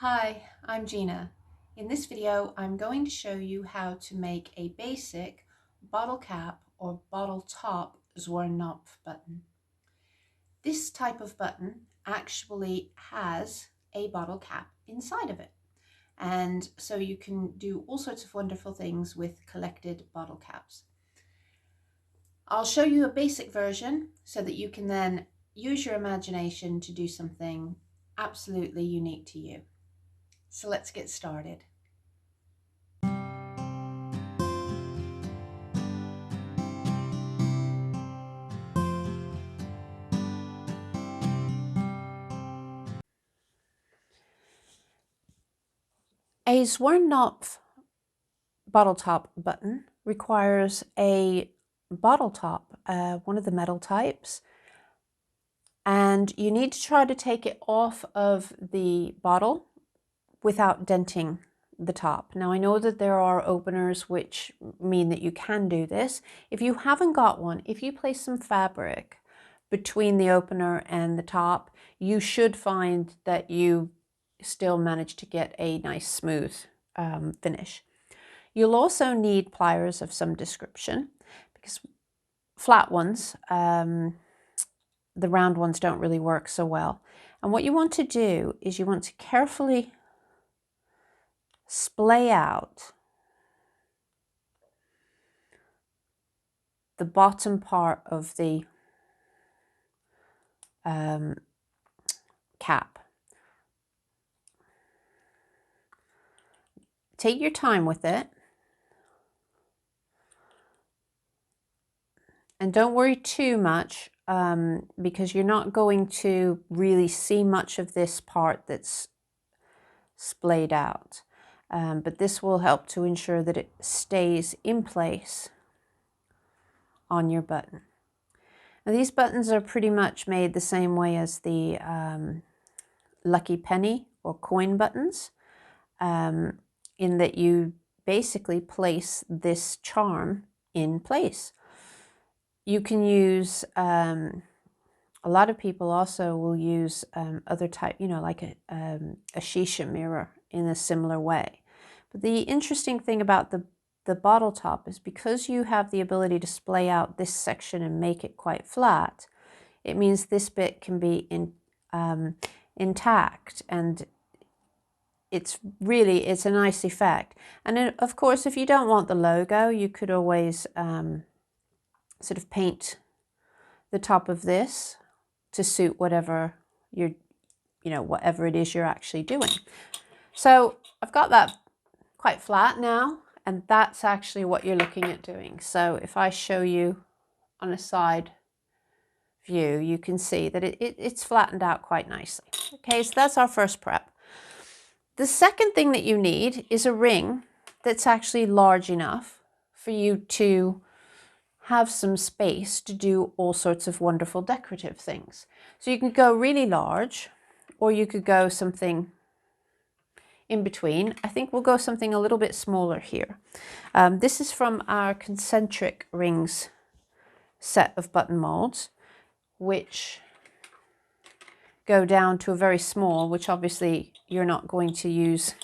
Hi, I'm Gina. In this video, I'm going to show you how to make a basic bottle cap or bottle top Zwirnknopfe button. This type of button actually has a bottle cap inside of it. And so you can do all sorts of wonderful things with collected bottle caps. I'll show you a basic version so that you can then use your imagination to do something absolutely unique to you. So let's get started. A Zwirnknopfe bottle top button requires a bottle top, one of the metal types, and you need to try to take it off of the bottle without denting the top. Now I know that there are openers which mean that you can do this. If you haven't got one, if you place some fabric between the opener and the top, you should find that you still manage to get a nice smooth finish. You'll also need pliers of some description because flat ones, the round ones don't really work so well. And what you want to do is you want to carefully splay out the bottom part of the cap. Take your time with it. And don't worry too much because you're not going to really see much of this part that's splayed out. But this will help to ensure that it stays in place on your button. Now these buttons are pretty much made the same way as the lucky penny or coin buttons, in that you basically place this charm in place. You can use, a lot of people also will use other type, like a shisha mirror in a similar way. But the interesting thing about the bottle top is because you have the ability to splay out this section and make it quite flat, it means this bit can be intact, and it's a nice effect. And then, of course, if you don't want the logo, you could always sort of paint the top of this to suit whatever whatever it is you're actually doing. So I've got that quite flat now, and that's actually what you're looking at doing. So if I show you on a side view, you can see that it's flattened out quite nicely. Okay, so that's our first prep. The second thing that you need is a ring that's actually large enough for you to have some space to do all sorts of wonderful decorative things. So you can go really large, or you could go something in between. I think we'll go something a little bit smaller here. This is from our concentric rings set of button molds, which go down to a very small, which obviously you're not going to use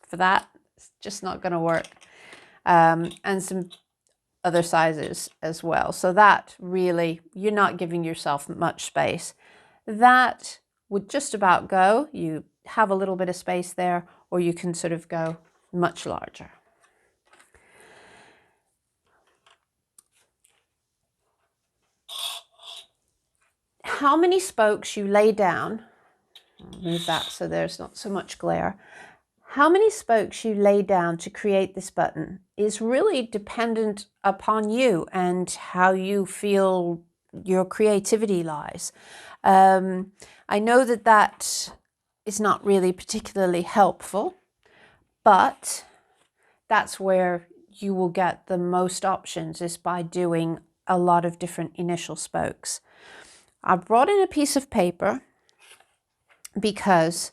for that. It's just not going to work. And some other sizes as well. So that really, you're not giving yourself much space. That would just about go. You have a little bit of space there, or you can sort of go much larger. How many spokes you lay down, I'll move that so there's not so much glare. How many spokes you lay down to create this button is really dependent upon you and how you feel your creativity lies. I know that is not really particularly helpful, but that's where you will get the most options, is by doing a lot of different initial spokes. I brought in a piece of paper because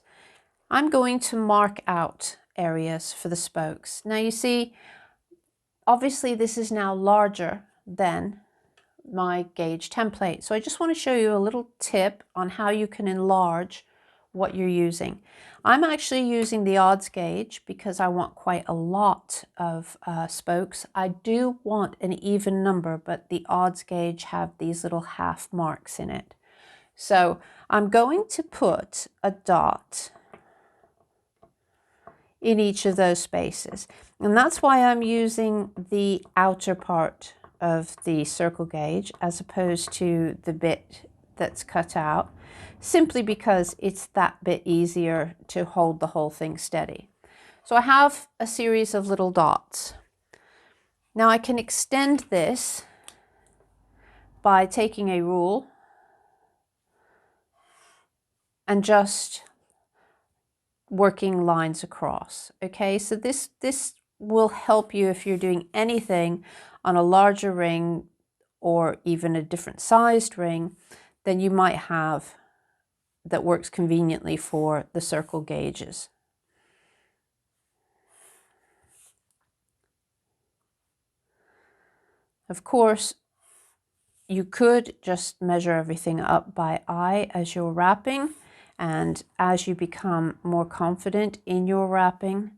I'm going to mark out areas for the spokes. Now you see, obviously this is now larger than my gauge template. So I just want to show you a little tip on how you can enlarge what you're using. I'm actually using the odds gauge because I want quite a lot of spokes. I do want an even number, but the odds gauge have these little half marks in it. So I'm going to put a dot in each of those spaces. And that's why I'm using the outer part of the circle gauge as opposed to the bit that's cut out, simply because it's that bit easier to hold the whole thing steady. So I have a series of little dots. Now I can extend this by taking a rule and just working lines across. Okay, so this will help you if you're doing anything on a larger ring or even a different sized ring than you might have that works conveniently for the circle gauges. Of course, you could just measure everything up by eye as you're wrapping, and as you become more confident in your wrapping,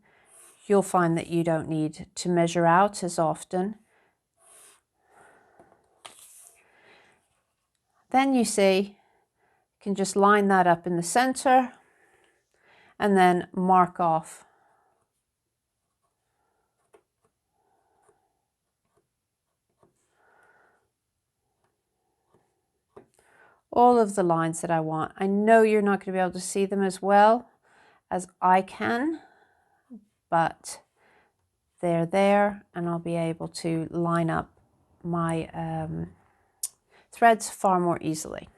you'll find that you don't need to measure out as often. Then you see, you can just line that up in the center and then mark off all of the lines that I want. I know you're not going to be able to see them as well as I can, but they're there, and I'll be able to line up my threads far more easily.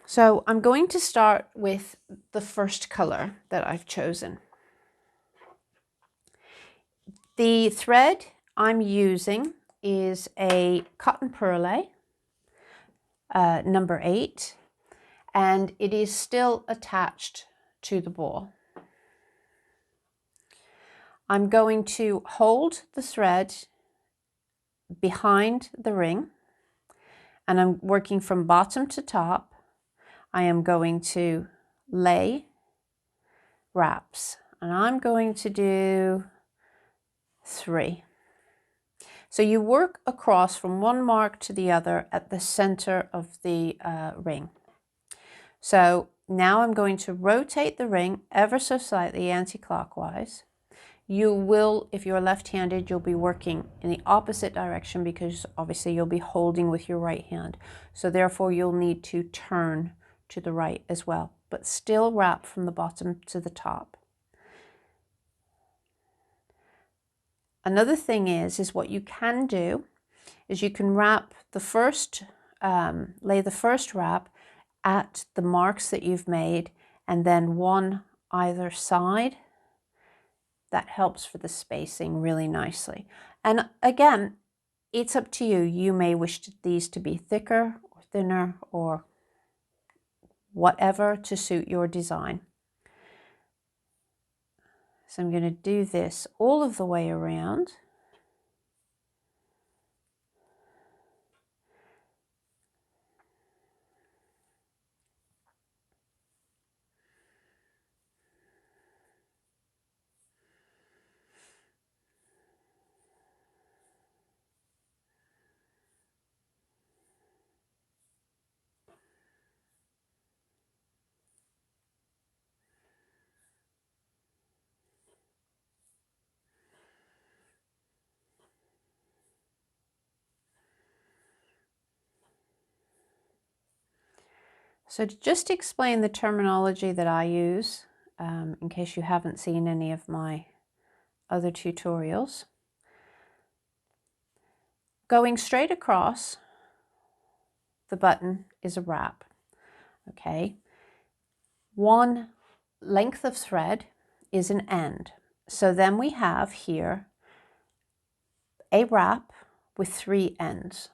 So I'm going to start with the first color that I've chosen. The thread I'm using is a cotton perle, number 8, and it is still attached to the ball. I'm going to hold the thread behind the ring, and I'm working from bottom to top. I am going to lay wraps, and I'm going to do 3. So you work across from one mark to the other at the center of the ring. So now I'm going to rotate the ring ever so slightly anti-clockwise. You will, if you're left-handed, you'll be working in the opposite direction because obviously you'll be holding with your right hand. So therefore you'll need to turn to the right as well, but still wrap from the bottom to the top. Another thing is what you can do is you can wrap the first, lay the first wrap at the marks that you've made, and then one either side. That helps for the spacing really nicely. And again, it's up to you. You may wish these to be thicker or thinner or whatever to suit your design. So I'm going to do this all of the way around. So to just explain the terminology that I use, in case you haven't seen any of my other tutorials, going straight across the button is a wrap, okay? One length of thread is an end. So then we have here a wrap with 3 ends.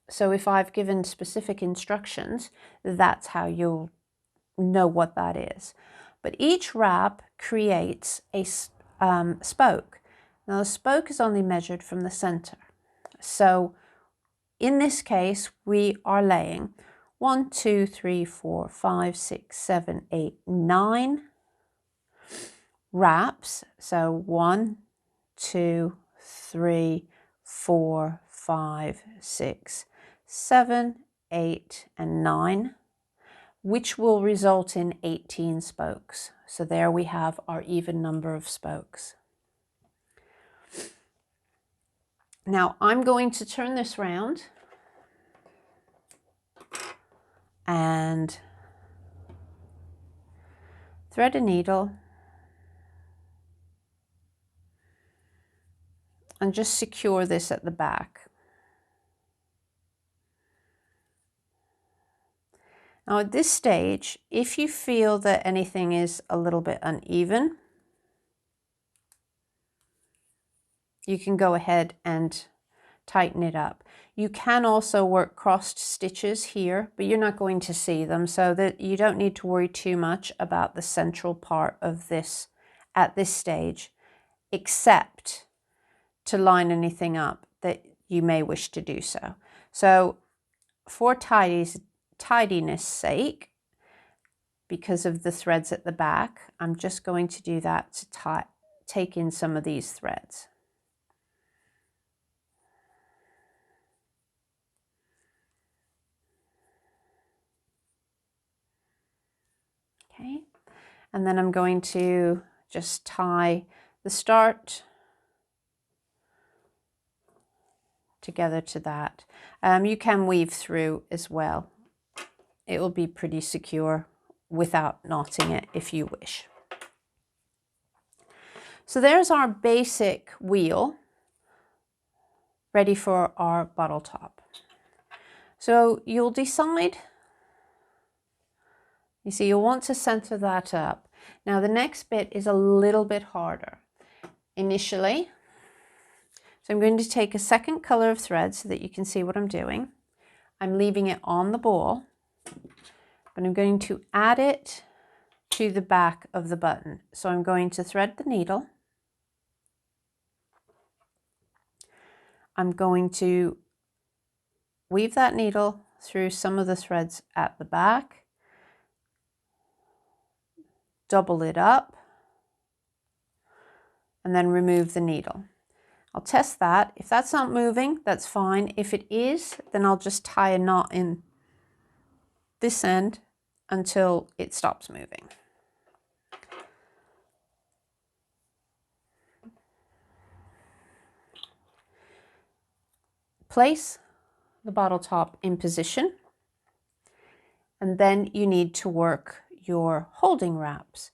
So if I've given specific instructions, that's how you'll know what that is. But each wrap creates a spoke. Now the spoke is only measured from the center. So in this case, we are laying 1, 2, 3, 4, 5, 6, 7, 8, 9 wraps. So 1, 2, 3, 4, 5, 6, 7, 8, and 9, which will result in 18 spokes. So there we have our even number of spokes. Now I'm going to turn this round and thread a needle and just secure this at the back. Now at this stage, if you feel that anything is a little bit uneven, you can go ahead and tighten it up. You can also work crossed stitches here, but you're not going to see them, so that you don't need to worry too much about the central part of this at this stage, except to line anything up that you may wish to do so. So for tidiness sake, because of the threads at the back, I'm just going to do that to take in some of these threads. Okay, and then I'm going to just tie the start together to that. You can weave through as well. It will be pretty secure without knotting it if you wish. So there's our basic wheel ready for our bottle top. So you'll decide, you see, you'll want to center that up. Now the next bit is a little bit harder initially. So I'm going to take a second color of thread so that you can see what I'm doing. I'm leaving it on the ball, but I'm going to add it to the back of the button. So I'm going to thread the needle. I'm going to weave that needle through some of the threads at the back, double it up, and then remove the needle. I'll test that. If that's not moving, that's fine. If it is, then I'll just tie a knot in this end until it stops moving. Place the bottle top in position, and then you need to work your holding wraps.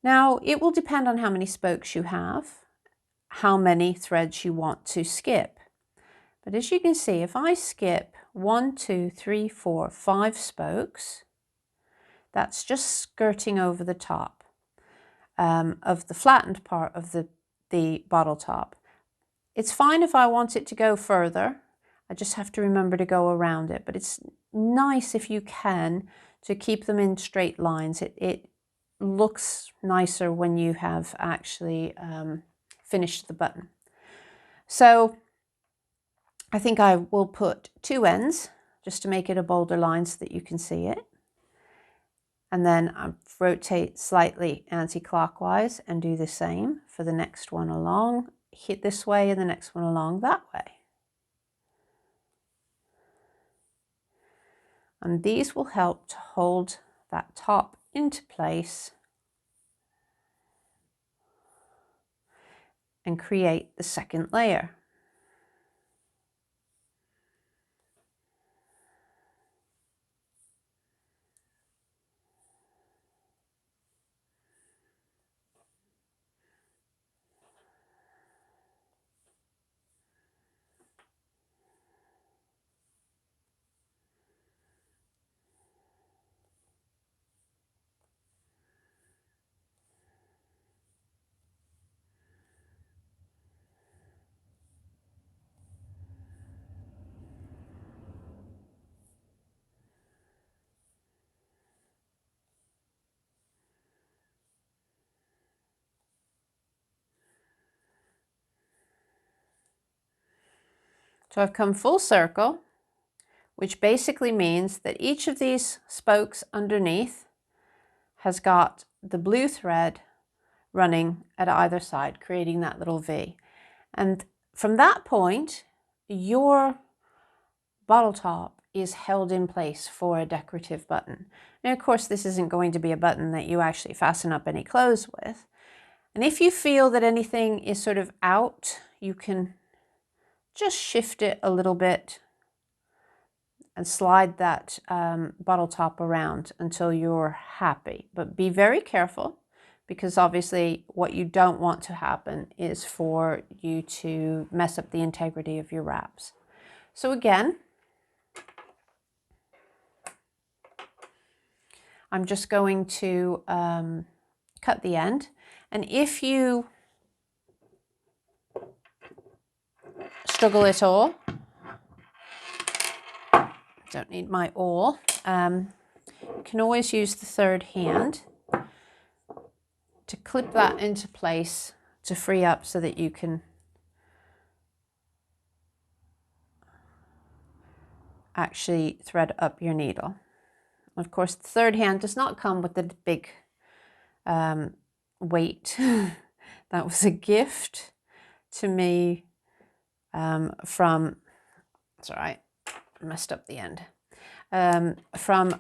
Now, it will depend on how many spokes you have, how many threads you want to skip. But as you can see, if I skip 1, 2, 3, 4, 5 spokes, that's just skirting over the top of the flattened part of the bottle top. It's fine if I want it to go further. I just have to remember to go around it, but it's nice if you can to keep them in straight lines. It looks nicer when you have actually finished the button. So I think I will put 2 ends just to make it a bolder line so that you can see it. And then I rotate slightly anti-clockwise and do the same for the next one along. Hit this way and the next one along that way. And these will help to hold that top into place and create the second layer. So I've come full circle, which basically means that each of these spokes underneath has got the blue thread running at either side, creating that little V. And from that point, your bottle top is held in place for a decorative button. Now, of course, this isn't going to be a button that you actually fasten up any clothes with. And if you feel that anything is sort of out, you can just shift it a little bit and slide that bottle top around until you're happy. But be very careful, because obviously what you don't want to happen is for you to mess up the integrity of your wraps. So again, I'm just going to cut the end. And if you struggle at all, don't need my awl, you can always use the third hand to clip that into place to free up so that you can actually thread up your needle. Of course, the third hand does not come with the big weight. That was a gift to me from, it's all right, I messed up the end, from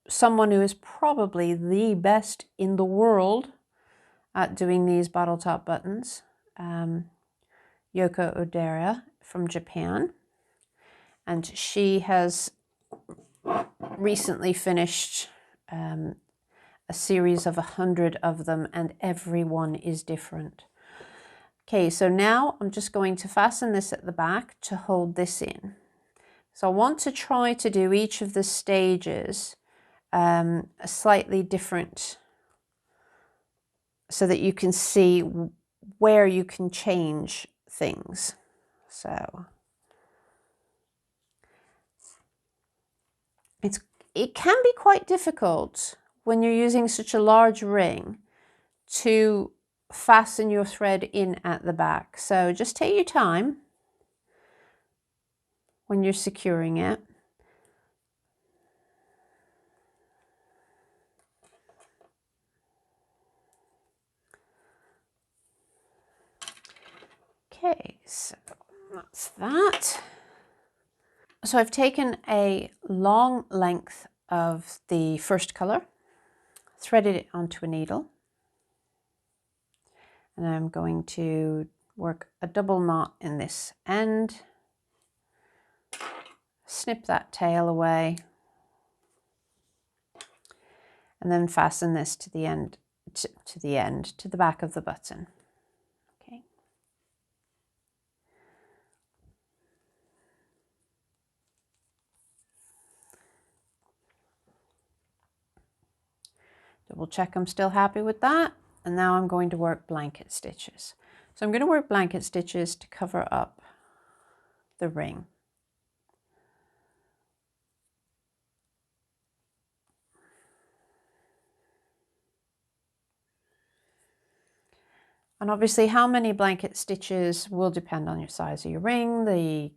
someone who is probably the best in the world at doing these bottle top buttons, Yoko Odaira from Japan. And she has recently finished a series of 100 of them, and every one is different. Okay, so now I'm just going to fasten this at the back to hold this in. So I want to try to do each of the stages a slightly different, so that you can see where you can change things. So it can be quite difficult when you're using such a large ring to fasten your thread in at the back. So just take your time when you're securing it. Okay, so that's that. So I've taken a long length of the first color, threaded it onto a needle, and I'm going to work a double knot in this end, snip that tail away, and then fasten this to the end, to the back of the button. Okay. Double check I'm still happy with that. And now I'm going to work blanket stitches. So I'm going to work blanket stitches to cover up the ring. And obviously how many blanket stitches will depend on your size of your ring, the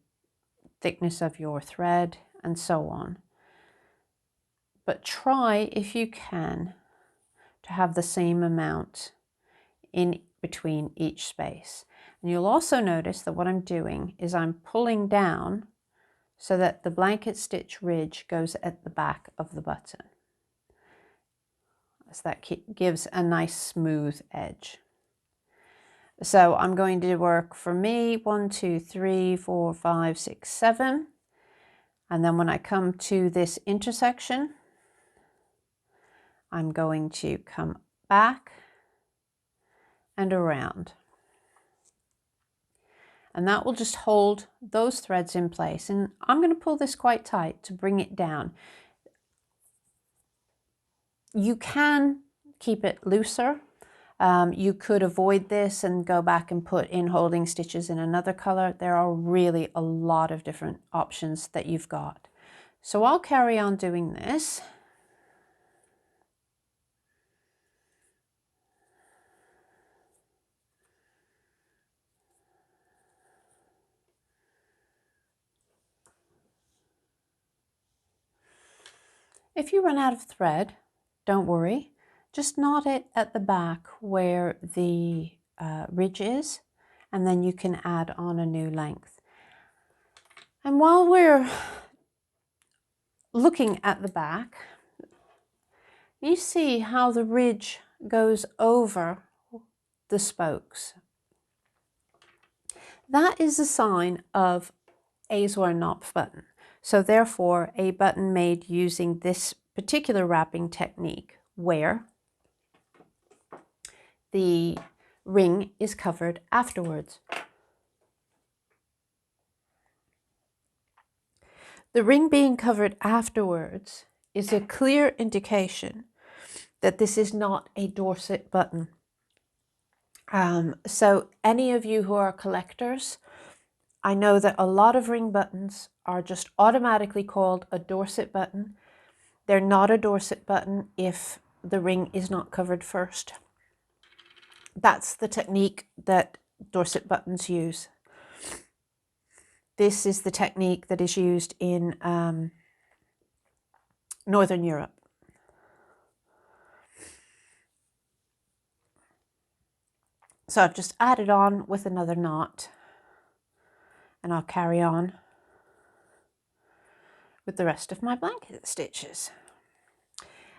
thickness of your thread, and so on. But try, if you can, to have the same amount in between each space. And you'll also notice that what I'm doing is I'm pulling down so that the blanket stitch ridge goes at the back of the button. So that gives a nice smooth edge. So I'm going to work, for me, 1, 2, 3, 4, 5, 6, 7. And then when I come to this intersection, I'm going to come back and around. And that will just hold those threads in place. And I'm going to pull this quite tight to bring it down. You can keep it looser. You could avoid this and go back and put in holding stitches in another color. There are really a lot of different options that you've got. So I'll carry on doing this. If you run out of thread, don't worry, just knot it at the back where the ridge is, and then you can add on a new length. And while we're looking at the back, you see how the ridge goes over the spokes. That is a sign of a Zwirnknopfe button. So therefore, a button made using this particular wrapping technique where the ring is covered afterwards. The ring being covered afterwards is a clear indication that this is not a Dorset button. So any of you who are collectors, I know that a lot of ring buttons are just automatically called a Dorset button. They're not a Dorset button if the ring is not covered first. That's the technique that Dorset buttons use. This is the technique that is used in Northern Europe. So I've just added on with another knot, and I'll carry on with the rest of my blanket stitches.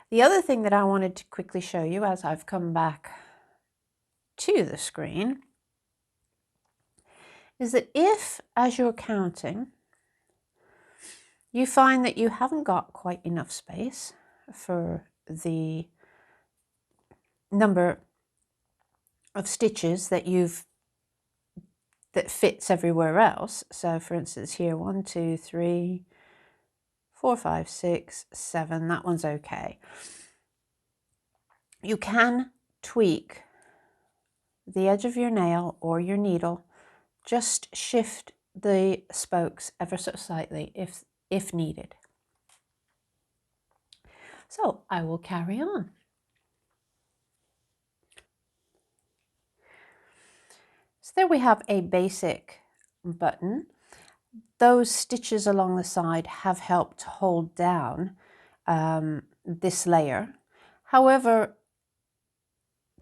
The other thing that I wanted to quickly show you as I've come back to the screen is that if, as you're counting, you find that you haven't got quite enough space for the number of stitches that fits everywhere else. So for instance here, 1, 2, 3, 4, 5, 6, 7, that one's okay. You can tweak the edge of your nail or your needle, just shift the spokes ever so slightly if needed. So I will carry on. So there we have a basic button. Those stitches along the side have helped hold down this layer. However,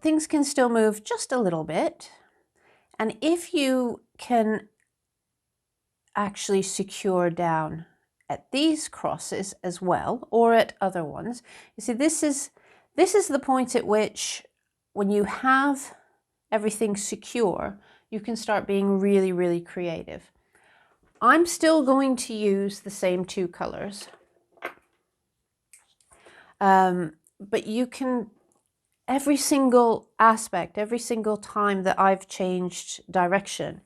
things can still move just a little bit. And if you can actually secure down at these crosses as well, or at other ones, you see this is the point at which, when you have everything secure, you can start being really, really creative. I'm still going to use the same two colors, but you can, every single aspect, every single time that I've changed direction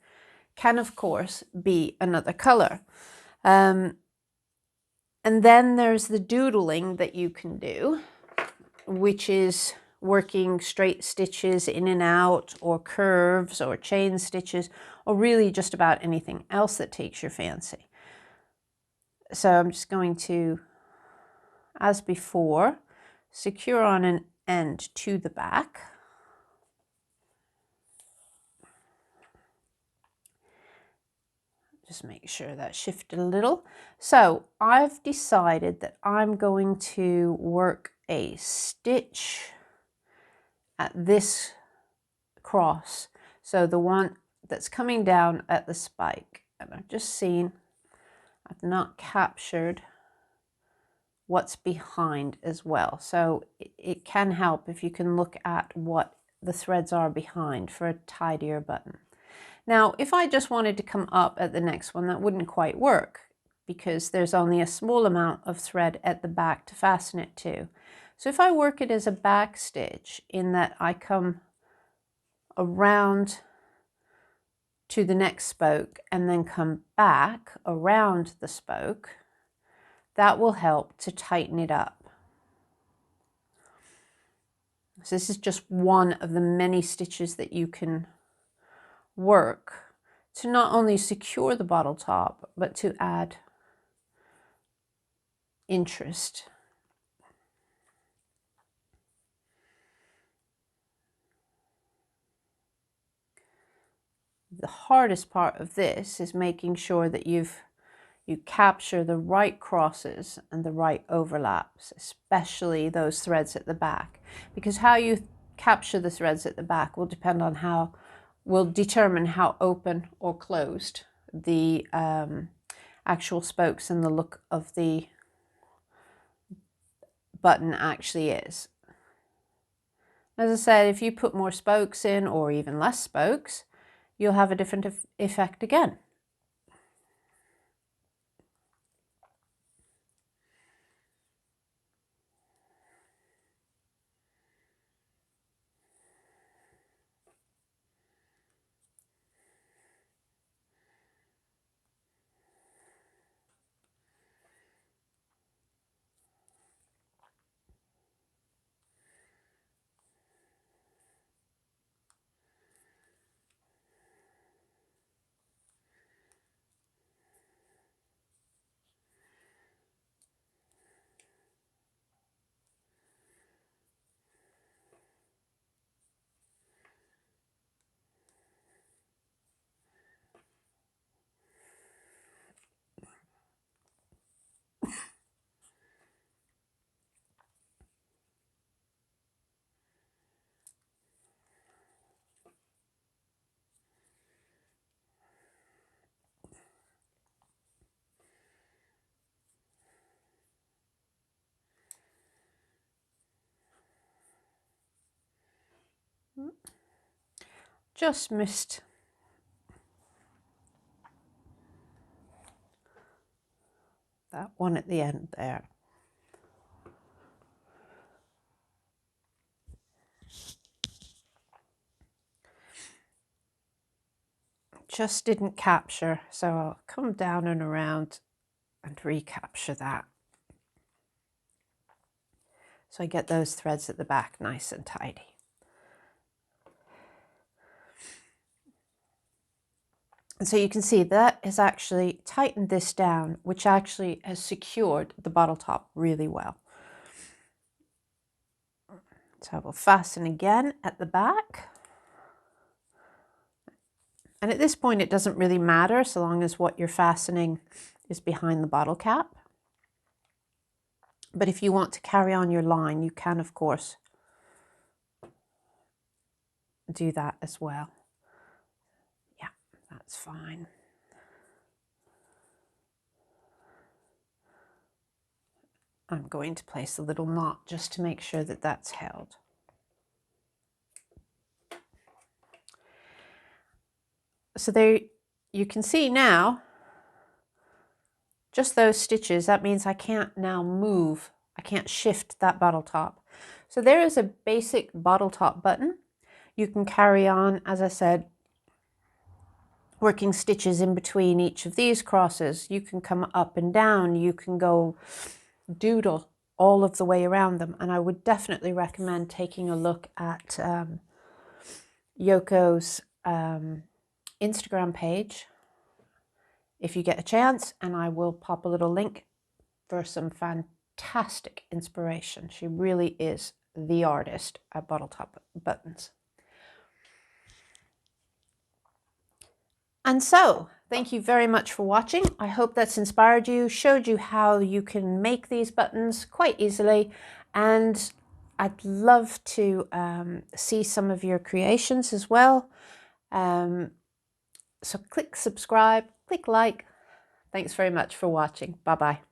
can of course be another color. And then there's the doodling that you can do, which is working straight stitches in and out, or curves, or chain stitches, or really just about anything else that takes your fancy. So I'm just going to, as before, secure on an end to the back. Just make sure that shifted a little. So I've decided that I'm going to work a stitch at this cross, so the one that's coming down at the spike, and I've just seen I've not captured what's behind as well, so it can help if you can look at what the threads are behind for a tidier button. Now if I just wanted to come up at the next one, that wouldn't quite work because there's only a small amount of thread at the back to fasten it to. So if I work it as a back stitch, in that I come around to the next spoke and then come back around the spoke, that will help to tighten it up. So this is just one of the many stitches that you can work to not only secure the bottle top, but to add interest. The hardest part of this is making sure that you've you capture the right crosses and the right overlaps, especially those threads at the back, because how you capture the threads at the back will determine how open or closed the actual spokes and the look of the button actually is. As I said, if you put more spokes in or even less spokes, you'll have a different effect again. Just missed that one at the end there. Just didn't capture, so I'll come down and around and recapture that. So I get those threads at the back nice and tidy. And so you can see that has actually tightened this down, which actually has secured the bottle top really well. So I will fasten again at the back. And at this point, it doesn't really matter so long as what you're fastening is behind the bottle cap. But if you want to carry on your line, you can, of course, do that as well. Yeah, that's fine. I'm going to place a little knot just to make sure that that's held. So there you can see now, just those stitches, that means I can't now move, I can't shift that bottle top. So there is a basic bottle top button. You can carry on, as I said, working stitches in between each of these crosses. You can come up and down, you can go doodle all of the way around them. And I would definitely recommend taking a look at Yoko's Instagram page if you get a chance, and I will pop a little link for some fantastic inspiration. She really is the artist at bottle top buttons. And so, thank you very much for watching. I hope that's inspired you, showed you how you can make these buttons quite easily, and I'd love to see some of your creations as well. So click subscribe, click like. Thanks very much for watching. Bye-bye.